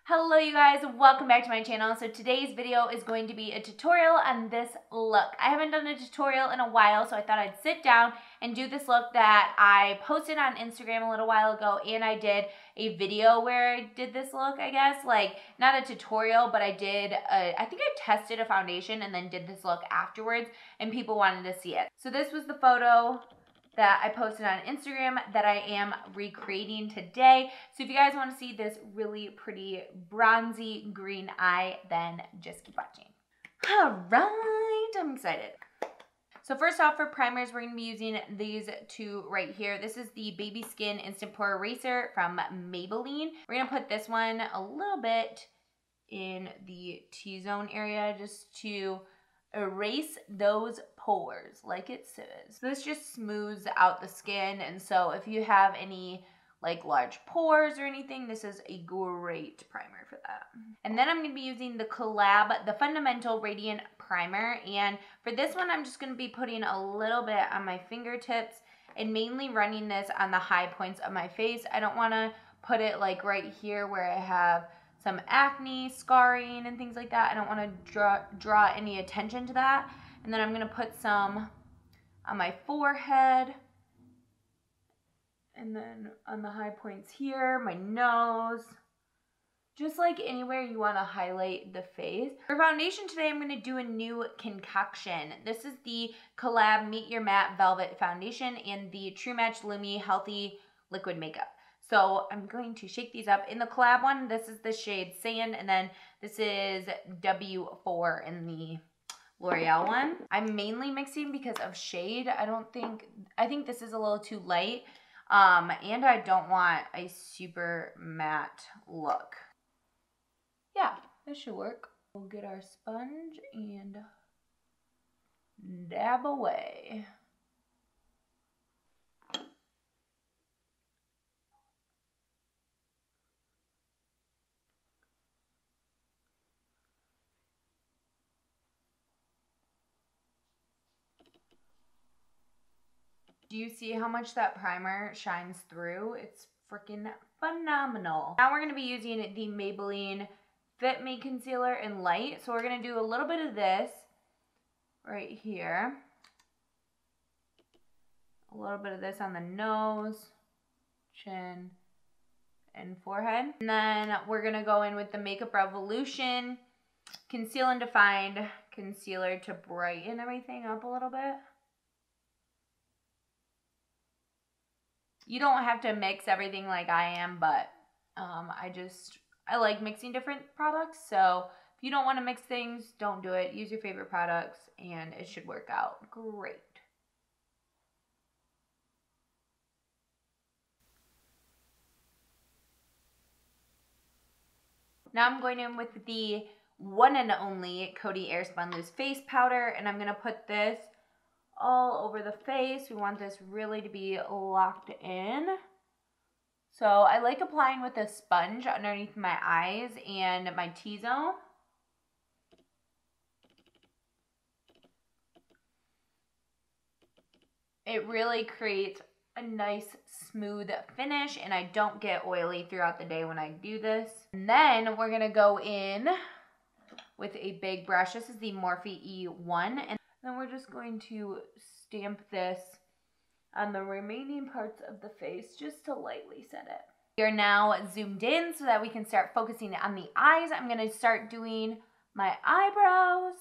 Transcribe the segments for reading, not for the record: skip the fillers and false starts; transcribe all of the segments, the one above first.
Hello you guys, welcome back to my channel. So today's video is going to be a tutorial on this look. I haven't done a tutorial in a while, so I thought I'd sit down and do this look that I posted on Instagram a little while ago, and I did a video where I did this look, I guess. Like, not a tutorial, but I think I tested a foundation and then did this look afterwards, and people wanted to see it. So this was the photo that I posted on Instagram that I am recreating today. So if you guys want to see this really pretty bronzy green eye, then just keep watching. All right, I'm excited. So first off, for primers, we're going to be using these two right here. This is the Baby Skin Instant Pore Eraser from Maybelline. We're going to put this one a little bit in the T-zone area just to erase those pores like it says. So this just smooths out the skin, and so if you have any like large pores or anything, this is a great primer for that. And then I'm going to be using the Collab, the Fundamental Radiant Primer, and for this one I'm just going to be putting a little bit on my fingertips and mainly running this on the high points of my face. I don't want to put it like right here where I have some acne, scarring, and things like that. I don't want to draw any attention to that. And then I'm going to put some on my forehead, and then on the high points here, my nose, just like anywhere you want to highlight the face. For foundation today, I'm going to do a new concoction. This is the Collab Meet Your Matte Velvet Foundation and the True Match Lumi Healthy Liquid Makeup. So I'm going to shake these up. In the Collab one, this is the shade Sand, and then this is W4 in the L'Oreal one. I'm mainly mixing because of shade. I think this is a little too light, and I don't want a super matte look. Yeah, this should work. We'll get our sponge and dab away. Do you see how much that primer shines through? It's freaking phenomenal. Now we're going to be using the Maybelline Fit Me Concealer in Light. So we're going to do a little bit of this right here. A little bit of this on the nose, chin, and forehead. And then we're going to go in with the Makeup Revolution Conceal and Define Concealer to brighten everything up a little bit. You don't have to mix everything like I am, but I like mixing different products. So if you don't want to mix things, don't do it. Use your favorite products and it should work out great. Now I'm going in with the one and only Coty Airspun Loose Face Powder, and I'm going to put this all over the face. We want this really to be locked in. So I like applying with a sponge underneath my eyes and my T-zone. It really creates a nice smooth finish, and I don't get oily throughout the day when I do this. And then we're gonna go in with a big brush. This is the Morphe E1, and then we're just going to stamp this on the remaining parts of the face just to lightly set it. We are now zoomed in so that we can start focusing on the eyes. I'm going to start doing my eyebrows,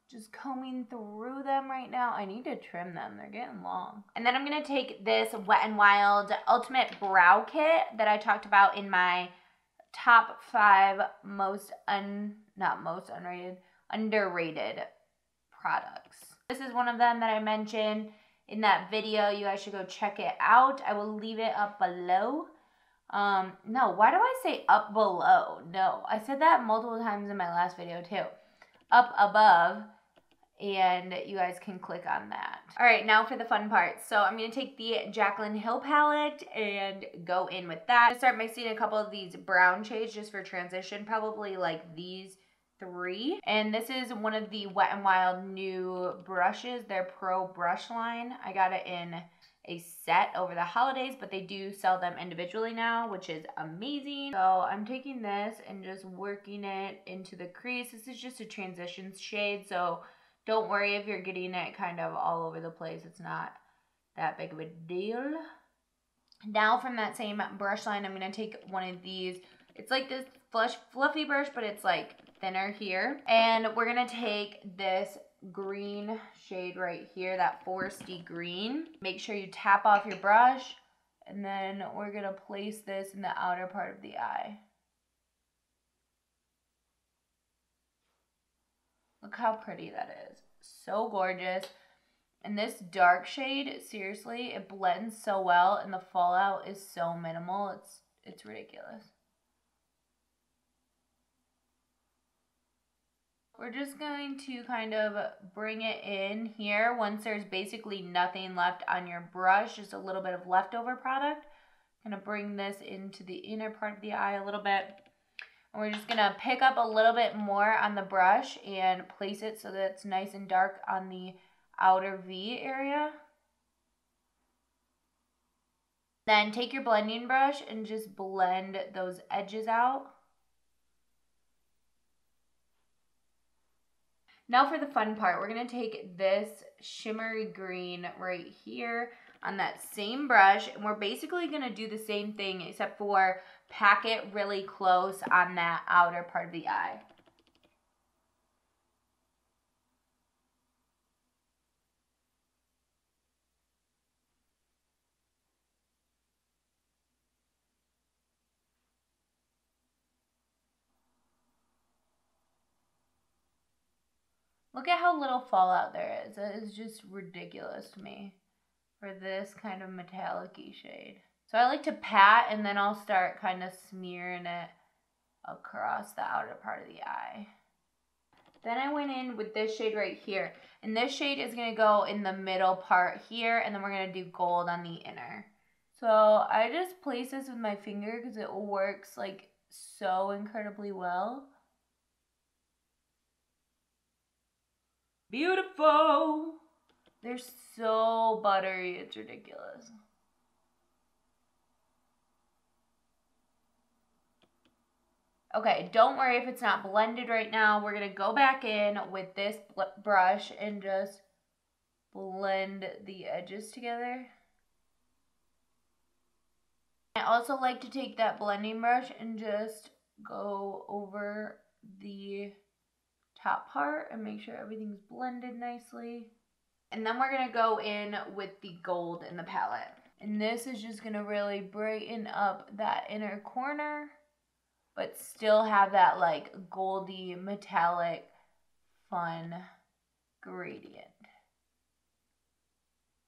just combing through them right now. I need to trim them. They're getting long. And then I'm going to take this Wet n Wild Ultimate Brow Kit that I talked about in my top 5 underrated products. This is one of them that I mentioned in that video. You guys should go check it out. I will leave it up below. No, why do I say up below? No, I said that multiple times in my last video too. Up above, and you guys can click on that. All right, now for the fun part. So I'm going to take the Jaclyn Hill palette and go in with that. I'm going to start mixing a couple of these brown shades just for transition, probably like these 3. And this is one of the Wet n Wild new brushes, their Pro brush line. I got it in a set over the holidays, but they do sell them individually now, which is amazing. So I'm taking this and just working it into the crease. This is just a transition shade, so don't worry if you're getting it kind of all over the place. It's not that big of a deal. Now from that same brush line, I'm going to take one of these. It's like this fluffy brush, but it's like thinner here. And we're going to take this green shade right here, that foresty green. Make sure you tap off your brush, and then we're going to place this in the outer part of the eye. Look how pretty that is. So gorgeous. And this dark shade, seriously, it blends so well, and the fallout is so minimal. It's ridiculous. We're just going to kind of bring it in here once there's basically nothing left on your brush, just a little bit of leftover product. I'm going to bring this into the inner part of the eye a little bit. And we're just going to pick up a little bit more on the brush and place it so that it's nice and dark on the outer V area. Then take your blending brush and just blend those edges out. Now for the fun part, we're going to take this shimmery green right here on that same brush, and we're basically going to do the same thing except for pack it really close on that outer part of the eye. Look at how little fallout there is. That is just ridiculous to me for this kind of metallic-y shade. So I like to pat, and then I'll start kind of smearing it across the outer part of the eye. Then I went in with this shade right here. And this shade is going to go in the middle part here, and then we're going to do gold on the inner. So I just place this with my finger because it works like so incredibly well. Beautiful. They're so buttery, it's ridiculous. Okay, don't worry if it's not blended right now. We're going to go back in with this brush and just blend the edges together. I also like to take that blending brush and just go over the top part and make sure everything's blended nicely. And then we're going to go in with the gold in the palette. And this is just going to really brighten up that inner corner, but still have that like goldy, metallic, fun gradient.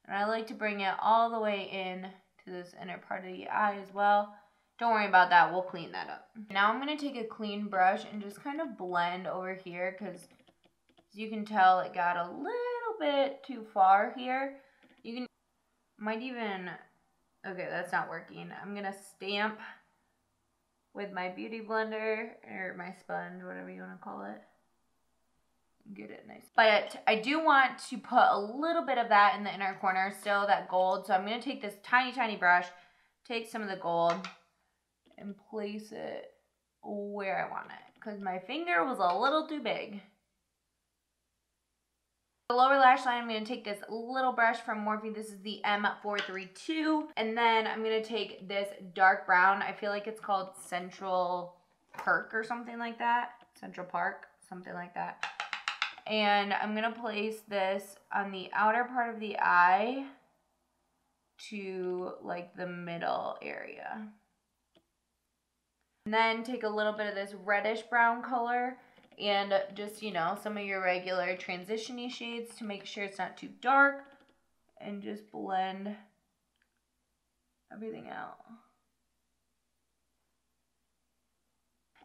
And I like to bring it all the way in to this inner part of the eye as well. Don't worry about that, we'll clean that up. Now I'm going to take a clean brush and just kind of blend over here, because as you can tell it got a little bit too far here. You can, might even, okay, that's not working. I'm going to stamp with my beauty blender, or my sponge, whatever you want to call it. Get it nice. But I do want to put a little bit of that in the inner corner, still that gold. So I'm going to take this tiny, tiny brush, take some of the gold, and place it where I want it, because my finger was a little too big. The lower lash line, I'm going to take this little brush from Morphe. This is the M432. And then I'm going to take this dark brown. I feel like it's called Central Park or something like that. Central Park, something like that. And I'm going to place this on the outer part of the eye to like the middle area. And then take a little bit of this reddish brown color and just, you know, some of your regular transition-y shades to make sure it's not too dark, and just blend everything out.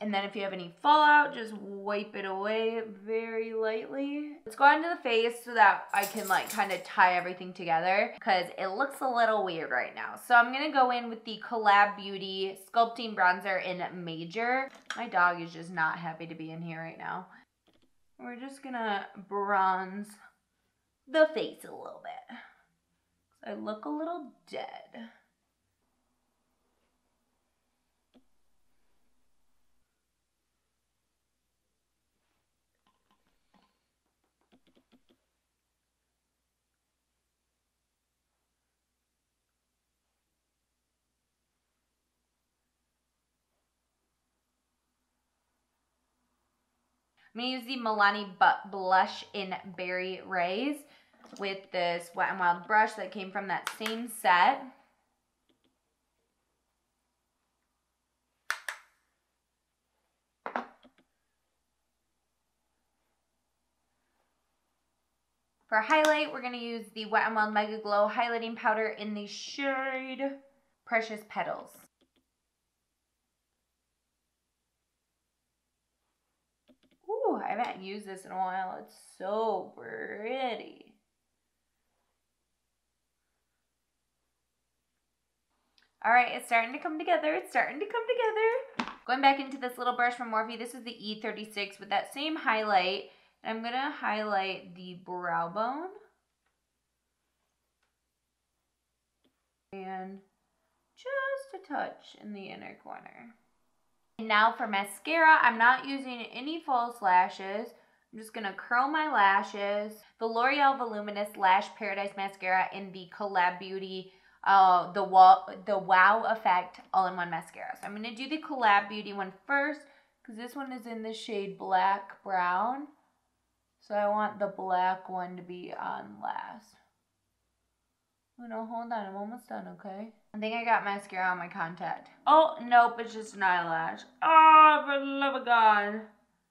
And then if you have any fallout, just wipe it away very lightly. Let's go onto the face so that I can like kind of tie everything together, because it looks a little weird right now. So I'm going to go in with the Collab Beauty Sculpting Bronzer in Major. My dog is just not happy to be in here right now. We're just going to bronze the face a little bit. So I look a little dead. I'm going to use the Milani blush in Berry Rays with this Wet n Wild brush that came from that same set. For highlight, we're going to use the Wet n Wild Mega Glow highlighting powder in the shade Precious Petals. Ooh, I haven't used this in a while. It's so pretty. All right, it's starting to come together. It's starting to come together. Going back into this little brush from Morphe. This is the E36 with that same highlight. And I'm going to highlight the brow bone. And just a touch in the inner corner. And now for mascara, I'm not using any false lashes. I'm just going to curl my lashes. The L'Oreal Voluminous Lash Paradise Mascara in the Collab Beauty, the Wow Effect All-in-One Mascara. So I'm going to do the Collab Beauty one first because this one is in the shade Black Brown. So I want the black one to be on last. Oh no, hold on, I'm almost done, okay? I think I got mascara on my contact. Oh, nope, it's just an eyelash. Oh, for the love of God.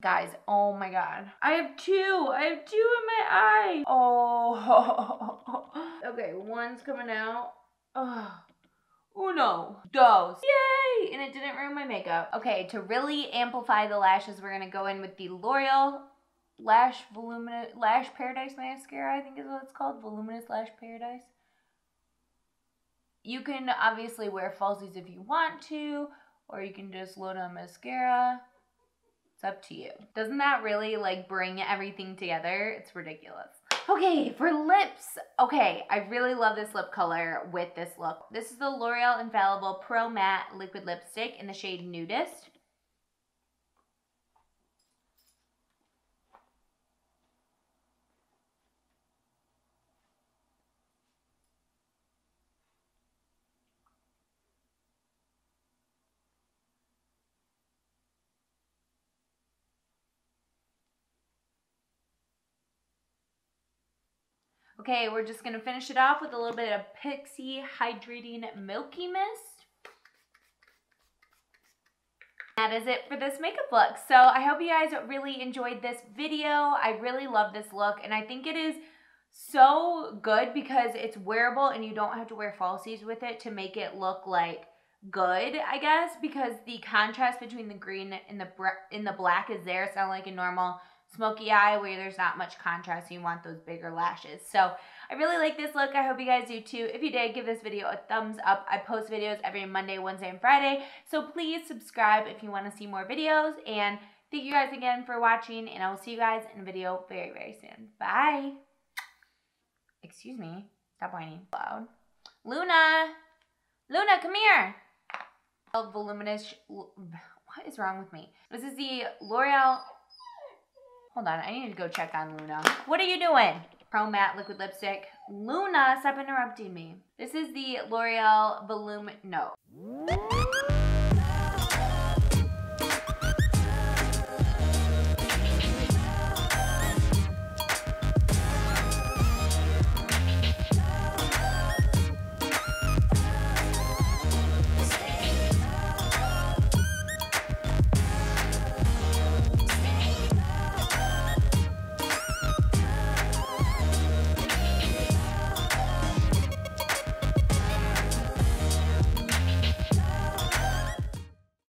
Guys, oh my God. I have two in my eye. Oh. Okay, one's coming out. Oh. Uno, dos. Yay! And it didn't ruin my makeup. Okay, to really amplify the lashes, we're gonna go in with the L'Oreal Lash Paradise Mascara, I think is what it's called. Voluminous Lash Paradise. You can obviously wear falsies if you want to, or you can just load on mascara. It's up to you. Doesn't that really like bring everything together? It's ridiculous. Okay, for lips. Okay, I really love this lip color with this look. This is the L'Oreal Infallible Pro Matte Liquid Lipstick in the shade Nudist. Okay, we're just going to finish it off with a little bit of Pixie Hydrating Milky Mist. That is it for this makeup look. So I hope you guys really enjoyed this video. I really love this look, and I think it is so good because it's wearable and you don't have to wear falsies with it to make it look like good, I guess, because the contrast between the green and the black is there. It's not like a normal smoky eye where there's not much contrast. You want those bigger lashes. So I really like this look. I hope you guys do too. If you did, give this video a thumbs up. I post videos every Monday, Wednesday, and Friday. So please subscribe if you want to see more videos. And thank you guys again for watching. And I will see you guys in a video very, very soon. Bye. Excuse me. Stop whining loud. Luna. Luna, come here. Voluminous. What is wrong with me? This is the L'Oreal. Hold on, I need to go check on Luna. What are you doing? Pro Matte Liquid Lipstick. Luna, stop interrupting me. This is the L'Oreal No.